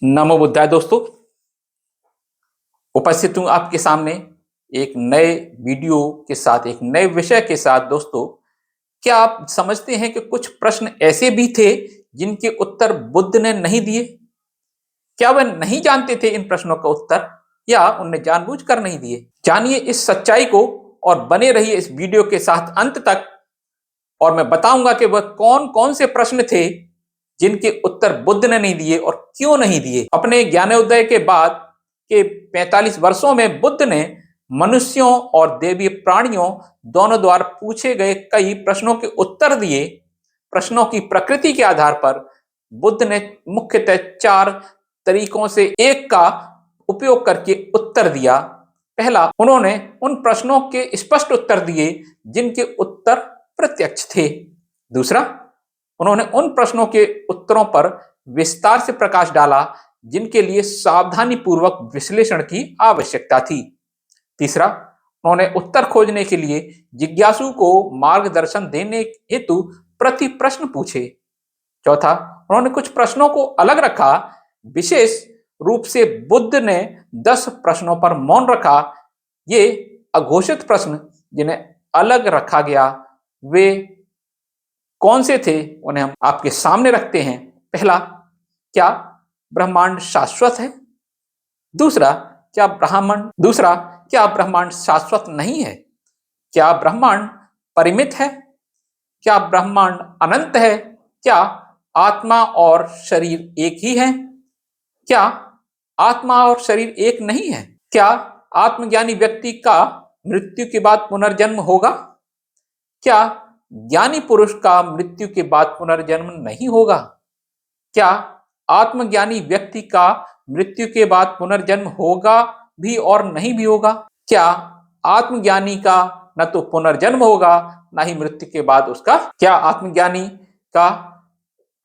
नमो बुद्धाय दोस्तों। उपस्थित हूं आपके सामने एक नए वीडियो के साथ, एक नए विषय के साथ। दोस्तों, क्या आप समझते हैं कि कुछ प्रश्न ऐसे भी थे जिनके उत्तर बुद्ध ने नहीं दिए? क्या वह नहीं जानते थे इन प्रश्नों का उत्तर, या उनने जानबूझकर नहीं दिए? जानिए इस सच्चाई को और बने रहिए इस वीडियो के साथ अंत तक, और मैं बताऊंगा कि वह कौन कौन से प्रश्न थे जिनके उत्तर बुद्ध ने नहीं दिए और क्यों नहीं दिए। अपने ज्ञानोदय के बाद के 45 वर्षों में बुद्ध ने मनुष्यों और देवी प्राणियों दोनों द्वारा पूछे गए कई प्रश्नों के उत्तर दिए। प्रश्नों की प्रकृति के आधार पर बुद्ध ने मुख्यतः 4 तरीकों से एक का उपयोग करके उत्तर दिया। पहला, उन्होंने उन प्रश्नों के स्पष्ट उत्तर दिए जिनके उत्तर प्रत्यक्ष थे। दूसरा, उन्होंने उन प्रश्नों के उत्तरों पर विस्तार से प्रकाश डाला जिनके लिए सावधानी पूर्वक विश्लेषण की आवश्यकता थी। तीसरा, उन्होंने उत्तर खोजने के लिए जिज्ञासु को मार्गदर्शन देने हेतु प्रति प्रश्न पूछे। चौथा, उन्होंने कुछ प्रश्नों को अलग रखा। विशेष रूप से बुद्ध ने 10 प्रश्नों पर मौन रखा। ये अघोषित प्रश्न जिन्हें अलग रखा गया, वे कौन से थे, उन्हें हम आपके सामने रखते हैं। पहला, क्या ब्रह्मांड शाश्वत है? दूसरा, क्या ब्रह्मांड शाश्वत नहीं है? क्या ब्रह्मांड परिमित है? क्या ब्रह्मांड अनंत है? क्या आत्मा और शरीर एक ही है? क्या आत्मा और शरीर एक नहीं है? क्या आत्मज्ञानी व्यक्ति का मृत्यु के बाद पुनर्जन्म होगा? क्या ज्ञानी पुरुष का मृत्यु के बाद पुनर्जन्म नहीं होगा? क्या आत्मज्ञानी व्यक्ति का मृत्यु के बाद पुनर्जन्म होगा भी और नहीं भी होगा? क्या आत्मज्ञानी का न तो पुनर्जन्म होगा न ही मृत्यु के बाद उसका, क्या आत्मज्ञानी का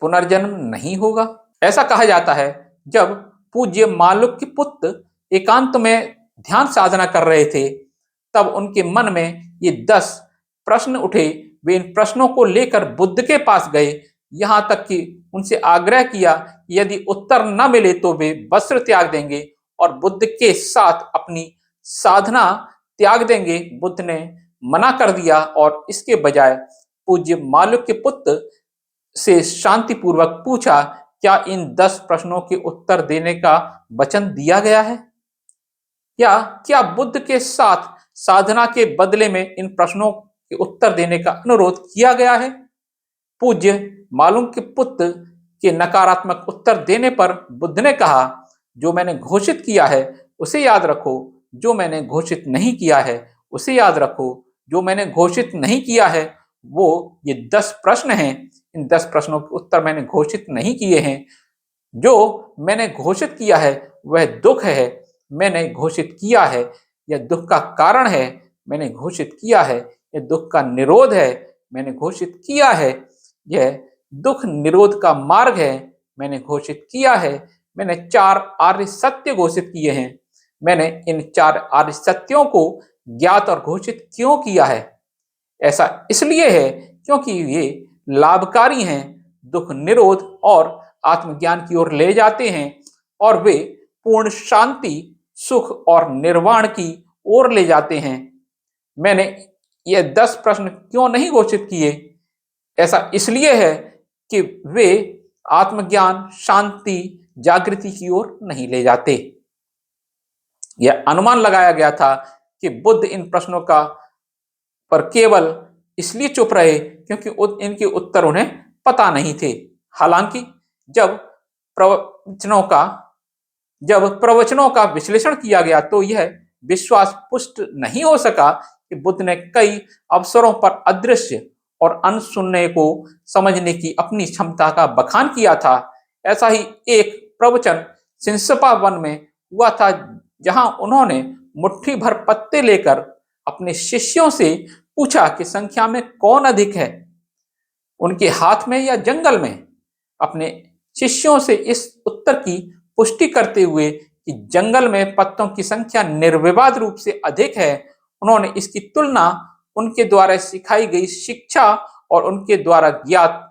पुनर्जन्म नहीं होगा? ऐसा कहा जाता है जब पूज्य मालुक के पुत्र एकांत में ध्यान साधना कर रहे थे, तब उनके मन में ये 10 प्रश्न उठे। वे इन प्रश्नों को लेकर बुद्ध के पास गए, यहां तक कि उनसे आग्रह किया कि यदि उत्तर न मिले तो वे वस्त्र त्याग देंगे और बुद्ध के साथ अपनी साधना त्याग देंगे। बुद्ध ने मना कर दिया और इसके बजाय पूज्य मालुक के पुत्र से शांतिपूर्वक पूछा, क्या इन 10 प्रश्नों के उत्तर देने का वचन दिया गया है, या क्या बुद्ध के साथ साधना के बदले में इन प्रश्नों के उत्तर देने का अनुरोध किया गया है? पूज्य मालुक के पुत्र के नकारात्मक उत्तर देने पर बुद्ध ने कहा, जो मैंने घोषित किया है उसे याद रखो, जो मैंने घोषित नहीं किया है उसे याद रखो। जो मैंने घोषित नहीं किया है वो ये 10 प्रश्न हैं। इन 10 प्रश्नों के उत्तर मैंने घोषित नहीं किए हैं। जो मैंने घोषित किया है वह दुख है, मैंने घोषित किया है। यह दुख का कारण है, मैंने घोषित किया है। यह दुख का निरोध है, मैंने घोषित किया है। यह दुख निरोध का मार्ग है, मैंने घोषित किया है। मैंने 4 आर्य सत्य घोषित किए हैं। मैंने इन 4 आर्य सत्यों को ज्ञात और घोषित क्यों किया है? ऐसा इसलिए है क्योंकि ये लाभकारी हैं, दुख निरोध और आत्मज्ञान की ओर ले जाते हैं, और वे पूर्ण शांति, सुख और निर्वाण की ओर ले जाते हैं। मैंने ये 10 प्रश्न क्यों नहीं घोषित किए? ऐसा इसलिए है कि वे आत्मज्ञान, शांति, जागृति की ओर नहीं ले जाते। यह अनुमान लगाया गया था कि बुद्ध इन प्रश्नों का पर केवल इसलिए चुप रहे क्योंकि इनके उत्तर उन्हें पता नहीं थे। हालांकि जब प्रवचनों का विश्लेषण किया गया तो यह विश्वास पुष्ट नहीं हो सका कि बुद्ध ने कई अवसरों पर अदृश्य और अनसुनने को समझने की अपनी क्षमता का बखान किया था। ऐसा ही एक प्रवचन सिंसपा वन में हुआ था, जहां उन्होंने मुट्ठी भर पत्ते लेकर अपने शिष्यों से पूछा कि संख्या में कौन अधिक है, उनके हाथ में या जंगल में। अपने शिष्यों से इस उत्तर की पुष्टि करते हुए कि जंगल में पत्तों की संख्या निर्विवाद रूप से अधिक है, उन्होंने इसकी तुलना उनके द्वारा सिखाई गई शिक्षा और उनके द्वारा ज्ञात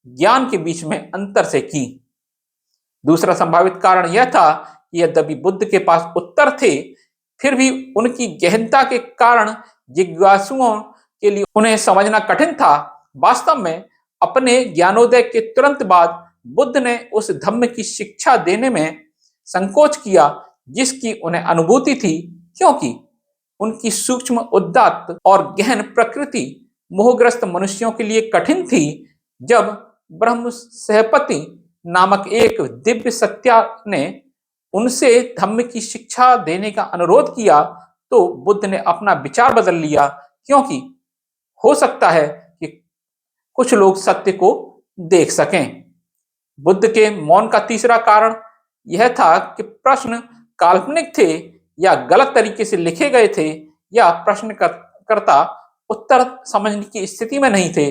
ज्ञान के बीच में अंतर से की। दूसरा संभावित कारण यह था कि यद्यपि बुद्ध के पास उत्तर थे, फिर भी उनकी गहनता के कारण जिज्ञासुओं के लिए उन्हें समझना कठिन था। वास्तव में अपने ज्ञानोदय के तुरंत बाद बुद्ध ने उस धम्म की शिक्षा देने में संकोच किया जिसकी उन्हें अनुभूति थी, क्योंकि उनकी सूक्ष्म, उदात्त और गहन प्रकृति मोहग्रस्त मनुष्यों के लिए कठिन थी। जब ब्रह्म सहपति नामक एक दिव्य सत्या ने उनसे धम्म की शिक्षा देने का अनुरोध किया, तो बुद्ध ने अपना विचार बदल लिया, क्योंकि हो सकता है कि कुछ लोग सत्य को देख सकें। बुद्ध के मौन का तीसरा कारण यह था कि प्रश्न काल्पनिक थे या गलत तरीके से लिखे गए थे, या प्रश्नकर्ता उत्तर समझने की स्थिति में नहीं थे।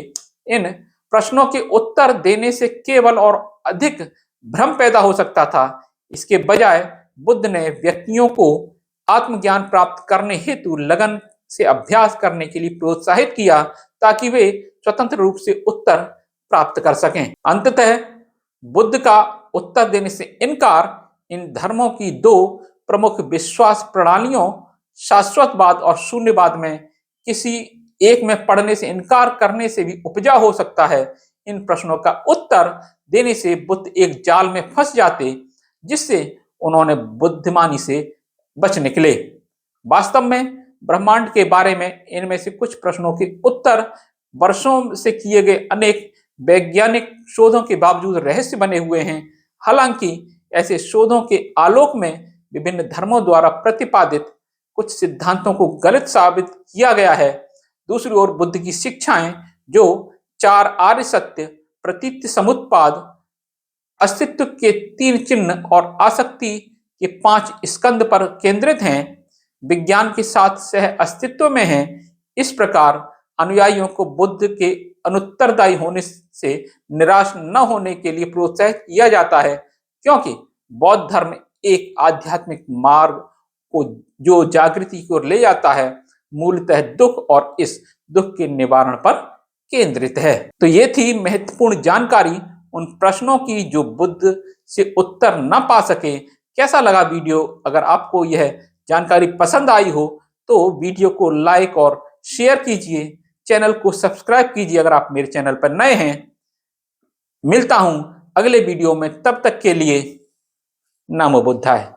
इन प्रश्नों के उत्तर देने से केवल और अधिक भ्रम पैदा हो सकता था। इसके बजाय बुद्ध ने व्यक्तियों को आत्मज्ञान प्राप्त करने हेतु लगन से अभ्यास करने के लिए प्रोत्साहित किया, ताकि वे स्वतंत्र रूप से उत्तर प्राप्त कर सकें। अंततः बुद्ध का उत्तर देने से इनकार इन धर्मों की दो प्रमुख विश्वास प्रणालियों, शाश्वतवाद और शून्यवाद में किसी एक में पढ़ने से इनकार करने से भी उपजा हो सकता है। इन प्रश्नों का उत्तर देने से बुद्ध एक जाल में फंस जाते, जिससे उन्होंने बुद्धिमानी से बच निकले। वास्तव में ब्रह्मांड के बारे में इनमें से कुछ प्रश्नों के उत्तर वर्षों से किए गए अनेक वैज्ञानिक शोधों के बावजूद रहस्य बने हुए हैं। हालांकि ऐसे शोधों के आलोक में विभिन्न धर्मों द्वारा प्रतिपादित कुछ सिद्धांतों को गलत साबित किया गया है। दूसरी ओर बुद्ध की शिक्षाएं, जो 4 आर्य सत्य, प्रतीति समुत्पाद, अस्तित्व के 3 चिन्ह और आसक्ति के 5 स्कंद पर केंद्रित हैं, विज्ञान के साथ सह अस्तित्व में हैं। इस प्रकार अनुयायियों को बुद्ध के अनुत्तरदायी होने से निराश न होने के लिए प्रोत्साहित किया जाता है, क्योंकि बौद्ध धर्म एक आध्यात्मिक मार्ग को जो जागृति की ओर ले जाता है, मूलतः दुख और इस दुख के निवारण पर केंद्रित है। तो ये थी महत्वपूर्ण जानकारी उन प्रश्नों की जो बुद्ध से उत्तर न पा सके। कैसा लगा वीडियो? अगर आपको यह जानकारी पसंद आई हो तो वीडियो को लाइक और शेयर कीजिए, चैनल को सब्सक्राइब कीजिए अगर आप मेरे चैनल पर नए हैं। मिलता हूं अगले वीडियो में, तब तक के लिए नमो बुद्धाय।